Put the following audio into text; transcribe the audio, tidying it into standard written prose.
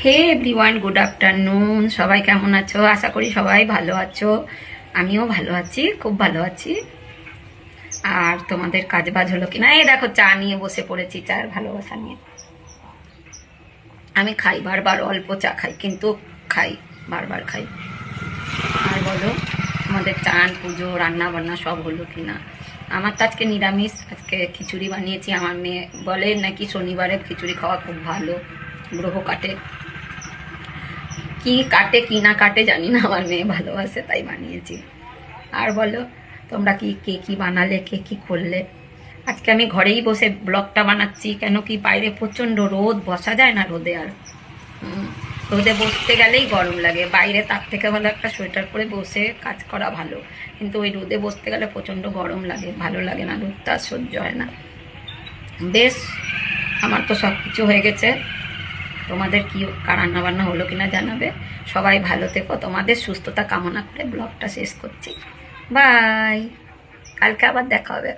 হে everyone, good afternoon. সবাই কেমন আছো? আশা করি সবাই ভালো আছো। আমিও ভালো আছি, খুব ভালো আছি। আর তোমাদের কাজ বাজ হলো কিনা? এই দেখো চা নিয়ে বসে পড়েছি, চায়ের ভালোবাসা নিয়ে। আমি খাই বারবার, অল্প চা খাই কিন্তু খাই, বারবার খাই। আর বলো, আমাদের চান পুজো রান্না বান্না সব হলো কিনা? আমার তো আজকে নিরামিষ, আজকে খিচুড়ি বানিয়েছি। আমার মেয়ে বলে নাকি শনিবারে খিচুড়ি খাওয়া খুব ভালো, গ্রহ কাটে। কি কাটে কি না কাটে জানি না, আমার মেয়ে ভালোবাসে তাই বানিয়েছি। আর বলো, তোমরা কে কি বানালে, কে কি করলে? আজকে আমি ঘরেই বসে ব্লগটা বানাচ্ছি, কেন কি বাইরে প্রচণ্ড রোদ, বসা যায় না রোদে। আর রোদে বসতে গেলেই গরম লাগে, বাইরে তার থেকে ভালো একটা সোয়েটার পরে বসে কাজ করা ভালো। কিন্তু ওই রোদে বসতে গেলে প্রচণ্ড গরম লাগে, ভালো লাগে না, রোদটা সহ্য হয় না। বেশ, আমার তো সব কিছু হয়ে গেছে। তোমাদের কি রান্না বান্না হলো কিনা জানাবে। সবাই ভালো থেকো, তোমাদের সুস্থতা কামনা করে ব্লগটা শেষ করছি। বাই, কালকে আবার দেখা হবে।